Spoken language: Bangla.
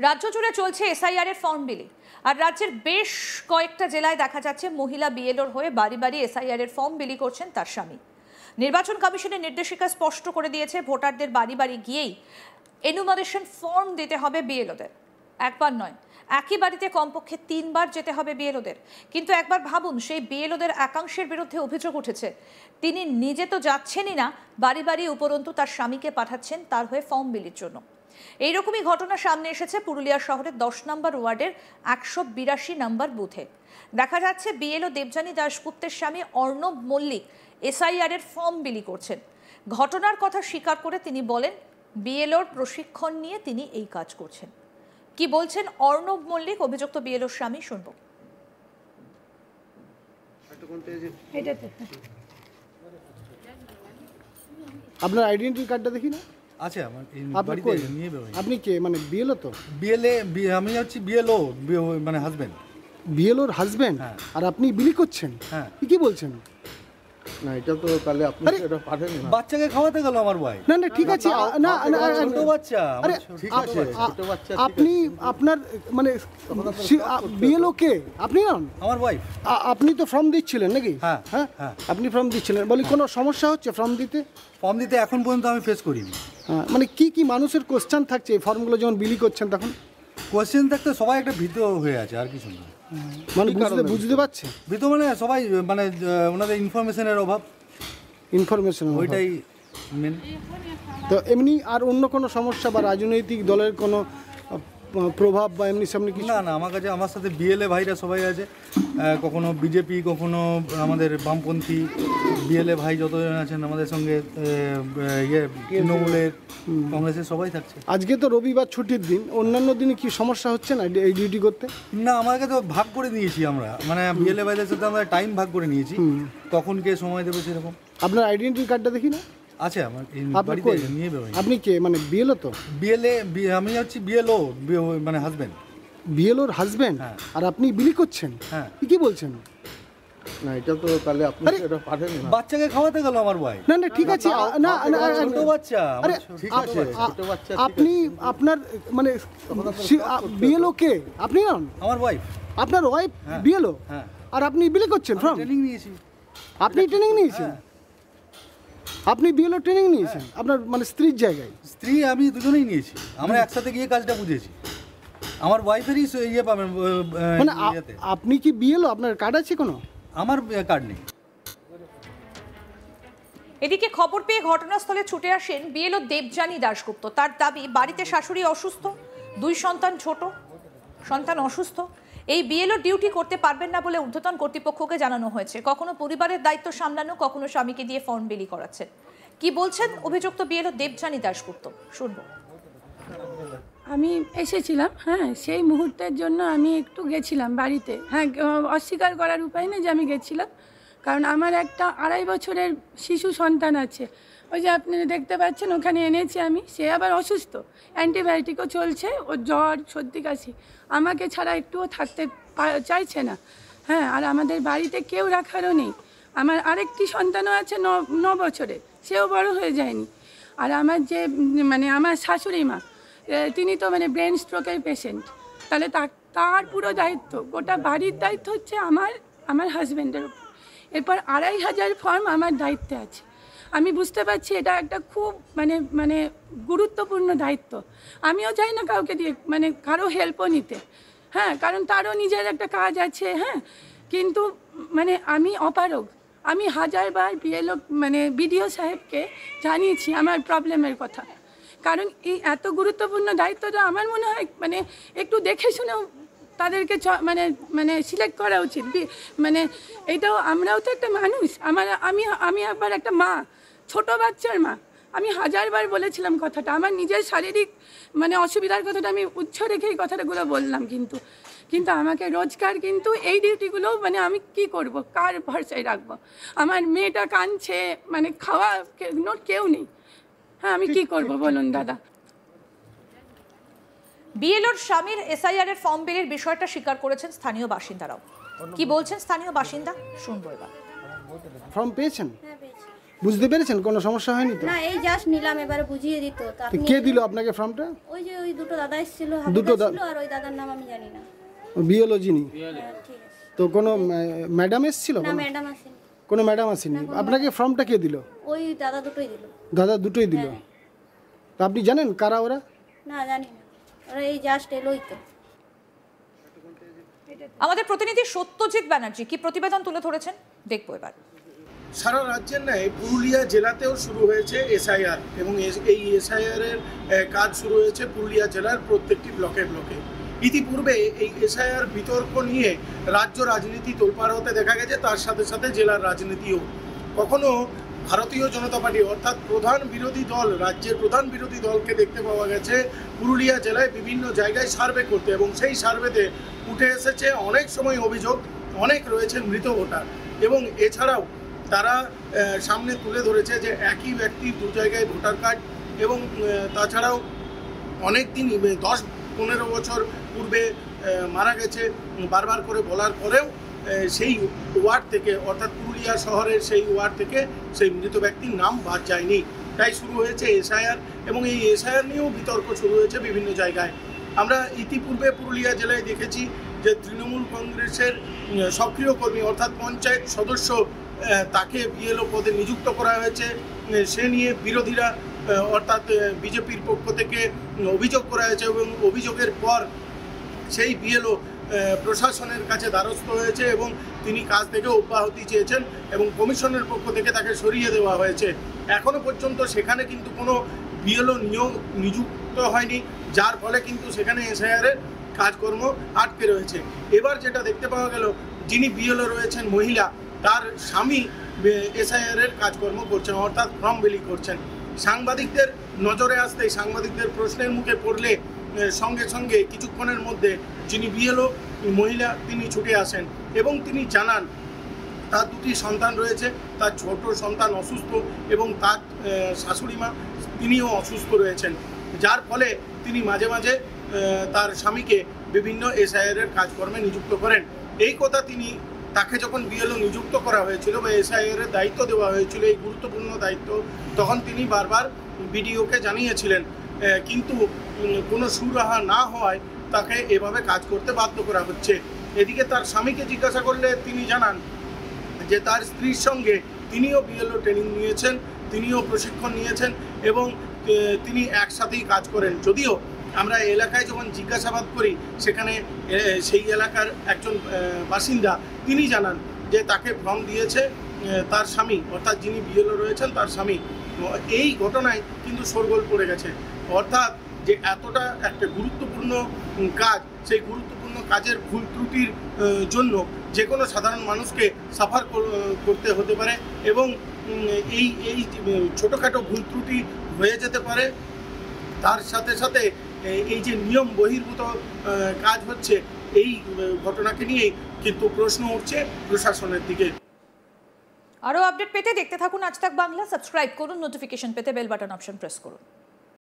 রাজ্য জুড়ে চলছে এসআইআর এর ফর্ম বিলি। আর রাজ্যের বেশ কয়েকটা জেলায় দেখা যাচ্ছে মহিলা বিএলওর হয়ে বাড়ি বাড়ি এসআইআর এর ফর্ম বিলি করছেন তার স্বামী। নির্বাচন কমিশনের নির্দেশিকা স্পষ্ট করে দিয়েছে, ভোটারদের বাড়ি বাড়ি গিয়েই এনুমারেশন ফর্ম দিতে হবে বিএলওদের। একবার নয়, একই বাড়িতে কমপক্ষে 3 বার যেতে হবে বিএলওদের। কিন্তু একবার ভাবুন, সেই বিএলওদের একাংশের বিরুদ্ধে অভিযোগ উঠেছে, তিনি নিজে তো যাচ্ছেনই না, বাড়ি বাড়ি উপরন্তু তার স্বামীকে পাঠাচ্ছেন তার হয়ে ফর্ম বিলির জন্য। এইরকমই ঘটনা সামনে এসেছে পুরুলিয়া শহরের 10 নম্বর ওয়ার্ডের 182 নম্বর বুথে। দেখা যাচ্ছে বিএলও দেবযানী দাশগুপ্তের স্বামী অর্ণব মল্লিক এসআইআর এর ফর্ম বিলি করছেন। ঘটনার কথা স্বীকার করে তিনি বলেন, বিএলওর প্রশিক্ষণ নিয়ে তিনি এই কাজ করছেন। কি বলছেন অর্ণব মল্লিক, অভিযুক্ত বিএলওর স্বামী, শুনবো। আপনার আইডেন্টি কার্ডটা দেখি না। আচ্ছা, আমার বাড়িতে নিয়ে বেরোই। আপনি কে, মানে বিএলও তো? আমি হচ্ছি বিএলও, মানে হাজবেন্ড। বিএলওর হাজবেন্ড? আর আপনি বিলি করছেন? হ্যাঁ। কি বলছেন? না, এটা তো তাহলে আপনি এটা পাঠান না। বাচ্চাকে খাওয়াতে গেল আমার ভাই। না না, ঠিক আছে, না না, ছোট বাচ্চা। আরে ঠিক আছে, ছোট বাচ্চা। আপনি আপনার মানে বিএলও কে? আপনি নন? আমার ওয়াইফ। আপনি তো ফর্ম দিচ্ছিলেন নাকি? হ্যাঁ হ্যাঁ, আপনি ফর্ম দিচ্ছিলেন। বলি কোনো সমস্যা হচ্ছে ফর্ম দিতে? ফর্ম দিতে এখন পর্যন্ত আমি ফেস করিনি। মানে কি মানুষের কোশ্চেন থাকছে এই ফর্মগুলো যখন বিলি করছেন তখন? কোশ্চেন থাকতে সবাই একটা ভীত হয়ে আছে, আর কিছু না। মানে বুঝতে পারছে ভীত মানে সবাই, মানে ওনাদের ইনফরমেশনের অভাব। ইনফরমেশন ওইটাই মেন। তো এমনি আর অন্য কোনো সমস্যা বা রাজনৈতিক দলের কোনো প্রভাব বা এমনি সামনে কিছু? না না, আমার কাছে আমার সাথে বিএলএ ভাইরা সবাই আছে, কখনো বিজেপি, কখনো আমাদের বামপন্থী বিএলএ ভাই যতজন আছেন আমাদের সঙ্গে, তৃণমূলের, কংগ্রেসের সবাই থাকছে। আজকে তো রবিবার ছুটির দিন, অন্যান্য দিনে কি সমস্যা হচ্ছে না এই ডিউটি করতে? না, আমাকে তো ভাগ করে নিয়েছি আমরা, মানে বিএলএ ভাইদের সাথে আমরা টাইম ভাগ করে নিয়েছি, কখন কে সময় দেবে সেরকম। আপনার আইডেন্টি কার্ডটা দেখি না। আচ্ছা, আমার বাড়িতে নিয়ে বেরোই। আপনি কে, মানে বিএলও তো? আমি হচ্ছি বিএলও, মানে হাজবেন্ড। বিএলওর হাজবেন্ড? আর আপনি বিলি করছেন? হ্যাঁ। কি বলছেন? না, এটা তো তাহলে আপনি এটা পাঠান না। বাচ্চাকে খাওয়াতে গেল আমার ভাই। না না, ঠিক আছে, না না, ছোট বাচ্চা। আরে ঠিক আছে, ছোট বাচ্চা। আপনি আপনার মানে বিএলও কে? আপনি নন? আমার ওয়াইফ। আপনার ওয়াইফ বিএলও? হ্যাঁ। আর আপনি বিলি করছেন ফর্ম? ট্রেনিং নিয়েছি। আপনি ট্রেনিং নিয়েছেন? আপনি বিএলও ট্রেনিং নিয়েছেন আপনার মানে স্ত্রীর জায়গায়? স্ত্রী আমি দুজনেই নিয়েছি, আমরা একসাথে গিয়ে কাজটা বুঝেছি। আমার ওয়াইফেরই ইয়ে পাবেন, মানে আপনি কি বিএলও? আপনার কার্ড আছে কোনো? আমার কার্ড নেই। এদিকে খবর পেয়ে ঘটনাস্থলে ছুটে আসেন বিএলও দেবযানী দাশগুপ্ত। তার দাবি, বাড়িতে শাশুড়ি অসুস্থ, 2 সন্তান, ছোট সন্তান অসুস্থ। এই বিএলও ডিউটি করতে পারবেন না বলে ঊর্ধ্বতন কর্তৃপক্ষকে জানানো হয়েছে। কখনো পরিবারের দায়িত্ব সামলানো, কখনো স্বামীকে দিয়ে ফর্ম বিলি করাচ্ছেন। কি বলছেন অভিযুক্ত বিএলও দেবযানী দাশগুপ্ত, শুনবো। আমি এসেছিলাম, হ্যাঁ, সেই মুহূর্তের জন্য আমি একটু গেছিলাম বাড়িতে। হ্যাঁ, অস্বীকার করার উপায় নেই যে আমি গেছিলাম, কারণ আমার একটা 2.5 বছরের শিশু সন্তান আছে। ওই যে আপনি দেখতে পাচ্ছেন ওখানে এনেছি আমি, সে আবার অসুস্থ, অ্যান্টিবায়োটিকও চলছে, ওর জ্বর, সর্দি, কাশি, আমাকে ছাড়া একটুও থাকতে চাইছে না। হ্যাঁ, আর আমাদের বাড়িতে কেউ রাখারও নেই। আমার আরেকটি সন্তানও আছে 9 বছরে, সেও বড় হয়ে যায়নি। আর আমার যে মানে আমার শাশুড়ি মা, তিনি তো মানে ব্রেন স্ট্রোকের পেশেন্ট। তাহলে তার পুরো দায়িত্ব, গোটা বাড়ির দায়িত্ব হচ্ছে আমার হাজব্যান্ডের উপর। এরপর 2500 ফর্ম আমার দায়িত্বে আছে। আমি বুঝতে পারছি এটা একটা খুব মানে গুরুত্বপূর্ণ দায়িত্ব। আমিও চাই না কাউকে দিয়ে মানে কারো হেল্পও নিতে, হ্যাঁ, কারণ তারও নিজের একটা কাজ আছে। হ্যাঁ, কিন্তু মানে আমি অপারগ। আমি 1000 বার বিএলও মানে বিডিও সাহেবকে জানিয়েছি আমার প্রবলেমের কথা, কারণ এই এত গুরুত্বপূর্ণ দায়িত্বটা আমার মনে হয় মানে একটু দেখে শুনেও তাদেরকে মানে সিলেক্ট করা উচিত। মানে এটাও, আমরাও তো একটা মানুষ। আমি একবার একটা মা, ছোট বাচ্চার মা। আমি 1000 বার বলেছিলাম কথাটা, আমার নিজের শারীরিক মানে অসুবিধার কথাটা আমি উচ্চ রেখে এই কথাটাগুলো বললাম, কিন্তু আমাকে রোজকার কিন্তু এই ডিউটিগুলো মানে আমি কি করব, কার ভরসায় রাখবো? আমার মেয়েটা কাঁদছে, মানে খাওয়া কেউ নেই। হ্যাঁ, আমি কি করব বলুন দাদা? বিএলওর স্বামীর এসআইআর এর ফর্ম বিলির বিষয়টা স্বীকার করেছেন স্থানীয় বাসিন্দারাও। কি বলছেন স্থানীয় বাসিন্দা, শুনবো এবার। ফর্ম পেয়েছেন? বুঝতে পেরেছেন কোনো সমস্যা হয়নি তো? না, এই জাস্ট নিলাম, এবারে বুঝিয়ে দিত। তো তো আপনি কে দিল আপনাকে ফর্মটা? ওই দুটো দাদা এসেছিল, দুটো হাবিবা ছিল, আর ওই দাদার নাম আমি জানি না। বিএলও যিনি, হ্যাঁ, ঠিক আছে। তো কোনো ম্যাডাম এসেছিল? না, ম্যাডাম আসেনি। কোনো ম্যাডাম আসেনি। আপনাকে ফর্মটা কে দিল? ওই দাদা দুটোই দিল। দাদা দুটোই দিল। তো আপনি জানেন কারা ওরা? না, জানি না, ওরা এই জাস্ট এলোই তো। আমাদের প্রতিনিধি সত্যজিৎ ব্যানার্জি কি প্রতিবেদন তুলে ধরেছেন দেখবো এবার। সারা রাজ্যের ন্যায় পুরুলিয়া জেলাতেও শুরু হয়েছে এসআইআর এবং এই এসআইআর এর কাজ শুরু হয়েছে পুরুলিয়া জেলার প্রত্যেকটি ব্লকে ব্লকে। ইতিপূর্বে এই এসআইআর বিতর্ক নিয়ে রাজ্য রাজনীতি তোলপাড় হতে দেখা গেছে, তার সাথে সাথে জেলার রাজনীতিও। কখনো ভারতীয় জনতা পার্টি অর্থাৎ প্রধান বিরোধী দল, রাজ্যের প্রধান বিরোধী দলকে দেখতে পাওয়া গেছে পুরুলিয়া জেলায় বিভিন্ন জায়গায় সার্ভে করতে, এবং সেই সার্ভেতে উঠে এসেছে অনেক সময় অভিযোগ অনেক রয়েছেন মৃত ভোটার, এবং এছাড়াও তারা সামনে তুলে ধরেছে যে একই ব্যক্তির দু জায়গায় ভোটার কার্ড, এবং তাছাড়াও অনেক দিন 10-15 বছর পূর্বে মারা গেছে বারবার করে বলার পরেও সেই ওয়ার্ড থেকে অর্থাৎ পুরুলিয়া শহরের সেই ওয়ার্ড থেকে সেই মৃত ব্যক্তির নাম বাদ যায়নি। তাই শুরু হয়েছে এসআইআর, এবং এই এসআইআর নিয়েও বিতর্ক শুরু হয়েছে বিভিন্ন জায়গায়। আমরা ইতিপূর্বে পুরুলিয়া জেলায় দেখেছি যে তৃণমূল কংগ্রেসের সক্রিয় কর্মী অর্থাৎ পঞ্চায়েত সদস্য, তাকে বিএলও পদে নিযুক্ত করা হয়েছে। সে নিয়ে বিরোধীরা অর্থাৎ বিজেপির পক্ষ থেকে অভিযোগ করা হয়েছে, এবং অভিযোগের পর সেই বিএলও প্রশাসনের কাছে দ্বারস্থ হয়েছে এবং তিনি কাজ থেকে অব্যাহতি চেয়েছেন, এবং কমিশনের পক্ষ থেকে তাকে সরিয়ে দেওয়া হয়েছে। এখনও পর্যন্ত সেখানে কিন্তু কোনো বিএলও নিযুক্ত হয়নি, যার ফলে কিন্তু সেখানে এসআইআরের কাজকর্ম আটকে রয়েছে। এবার যেটা দেখতে পাওয়া গেল, যিনি বিএলও রয়েছেন মহিলা, তার স্বামী এসআইআরের কাজকর্ম করছেন অর্থাৎ ফর্ম বিলি করছেন। সাংবাদিকদের নজরে আসতেই, সাংবাদিকদের প্রশ্নের মুখে পড়লে সঙ্গে সঙ্গে কিছুক্ষণের মধ্যে যিনি বিএলও মহিলা তিনি ছুটে আসেন এবং তিনি জানান তার দুটি সন্তান রয়েছে, তার ছোট সন্তান অসুস্থ এবং তার শাশুড়ি মা তিনিও অসুস্থ রয়েছেন, যার ফলে তিনি মাঝে মাঝে তার স্বামীকে বিভিন্ন এসআইআরের কাজকর্মে নিযুক্ত করেন। এই কথা তাকে যখন বিএলও নিযুক্ত করা হয়েছিল বা এসআইআরের দায়িত্ব দেওয়া হয়েছিল, এই গুরুত্বপূর্ণ দায়িত্ব, তখন তিনি বারবার বিডিওকে জানিয়েছিলেন, কিন্তু কোনো সুরাহা না হওয়ায় তাকে এভাবে কাজ করতে বাধ্য করা হচ্ছে। এদিকে তার স্বামীকে জিজ্ঞাসা করলে তিনি জানান যে তার স্ত্রীর সঙ্গে তিনিও বিএলও ট্রেনিং নিয়েছেন, তিনিও প্রশিক্ষণ নিয়েছেন এবং তিনি একসাথেই কাজ করেন। যদিও আমরা এলাকায় যখন জিজ্ঞাসাবাদ করি, সেখানে সেই এলাকার একজন বাসিন্দা তিনি জানান যে তাকে ফর্ম দিয়েছে তার স্বামী, অর্থাৎ যিনি বিএলও রয়েছেন তার স্বামী। এই ঘটনায় কিন্তু শোরগোল পড়ে গেছে, অর্থাৎ যে এতটা একটা গুরুত্বপূর্ণ কাজ, সেই গুরুত্বপূর্ণ কাজের ভুল ত্রুটির জন্য যে কোনো সাধারণ মানুষকে সাফার করতে হতে পারে, এবং এই ছোটোখাটো ভুল ত্রুটি হয়ে যেতে পারে। তার সাথে সাথে এই যে নিয়ম বহির্ভূত কাজ হচ্ছে, এই ঘটনাকে নিয়েই কিন্তু প্রশ্ন উঠছে প্রশাসনের দিকে। আরও আপডেট পেতে দেখতে থাকুন আজ তাক বাংলা, সাবস্ক্রাইব করুন, নোটিফিকেশন পেতে বেল বাটন অপশন প্রেস করুন।